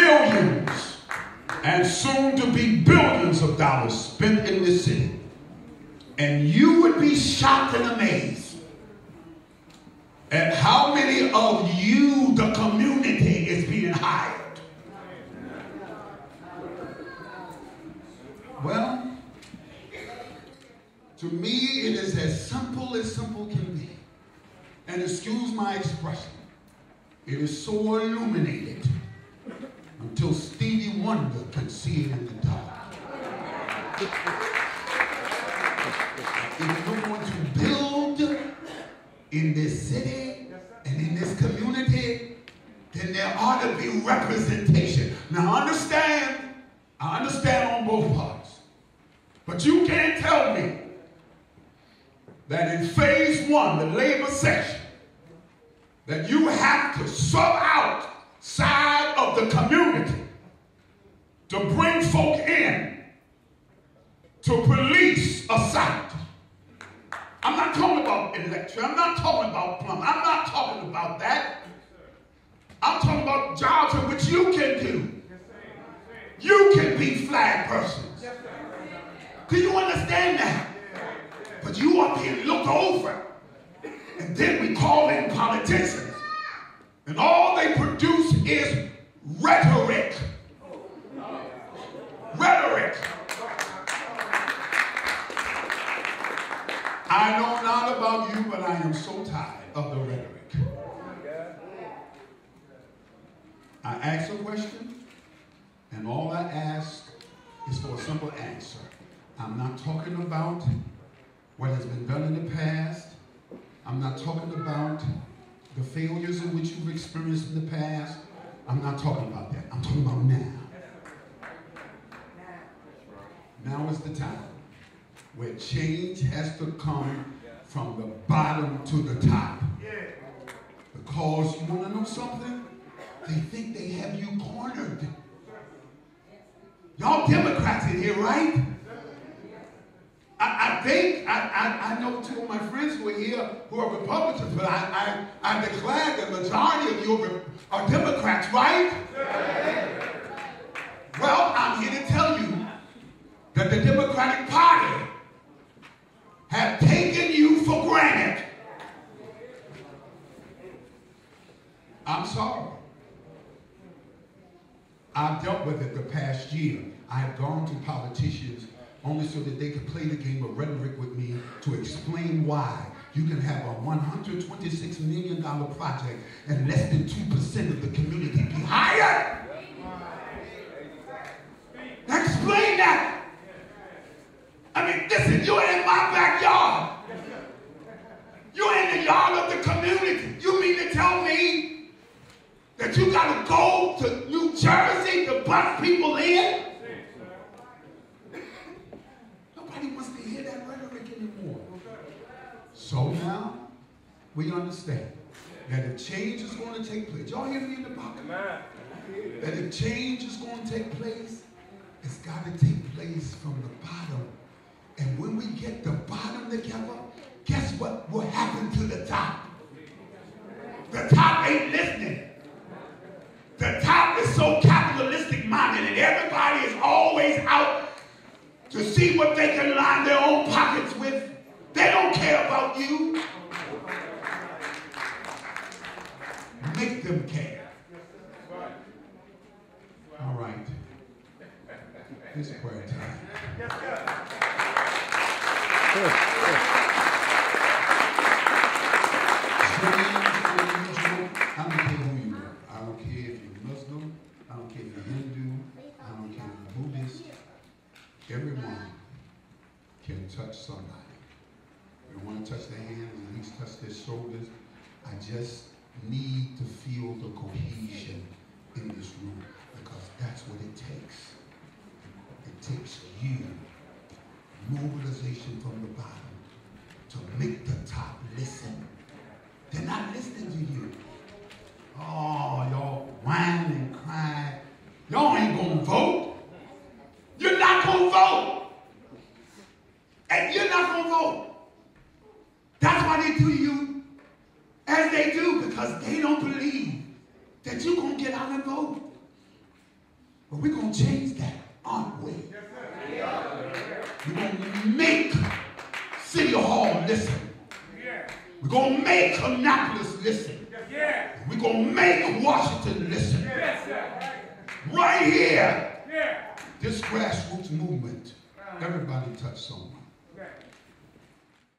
millions and soon to be billions of dollars spent in this city. And you would be shocked and amazed at how many of you, the community, is being hired. Well, to me, it is as simple can be. And excuse my expression, it is so illuminated until Stevie Wonder can see it in the dark. If you're going to build in this city and in this community, then there ought to be representation. Now I understand on both parts. But you can't tell me that in phase one, the labor section, that you have to sub outside of the community to bring folk in to police a site. I'm not talking about electric. I'm not talking about plumbing. I'm not talking about that. I'm talking about jobs in which you can do. You can be flag persons. Do you understand that? But you are being looked over. And then we call in politicians. And all they produce is rhetoric. Rhetoric. I know not about you, but I am so tired of the rhetoric. I ask a question, and all I ask is for a simple answer. I'm not talking about what has been done in the past. I'm not talking about the failures in which you've experienced in the past. I'm not talking about that. I'm talking about now. Now is the time where change has to come from the bottom to the top. Because you want to know something? They think they have you cornered. Y'all Democrats in here, right? I know two of my friends who are here who are Republicans, but I declare the majority of you are Democrats, right? Well, I'm here to tell you that the Democratic Party have taken you for granted. I'm sorry. I've dealt with it the past year. I have gone to politicians only so that they could play the game of rhetoric with me to explain why you can have a $126 million project and less than 2% of the community be hired. Now explain that. I mean, listen, you're in my backyard. You're in the yard of the community. You mean to tell me that you got to go to New Jersey to bus people in? Nobody wants to hear that rhetoric anymore. So now, we understand that if change is going to take place, y'all hear me in the pocket? That if change is going to take place, it's got to take place from the bottom. And when we get the bottom together, guess what will happen to the top? The top ain't listening. The top is so capitalistic minded and everybody is always out to see what they can line their own pockets with. They don't care about you. Make them care. All right. It's prayer time. I don't care who you are. I don't care if you're Muslim. I don't care if you're Hindu. I don't care if you're Buddhist. Everyone can touch somebody. You don't want to touch their hands, at least touch their shoulders. I just need to feel the cohesion in this room because that's what it takes. It takes you, mobilization from the bottom, to make the top listen. They're not listening to you. Oh, y'all whining and crying. Y'all ain't gonna vote. You're not gonna vote. And you're not gonna vote. That's why they do you as they do, because they don't believe that you're gonna get out and vote. But we're going to change that, aren't we? We're going to make City Hall listen. We're going to make Annapolis listen. We're going to make Washington listen. Right here, this grassroots movement, everybody touch someone.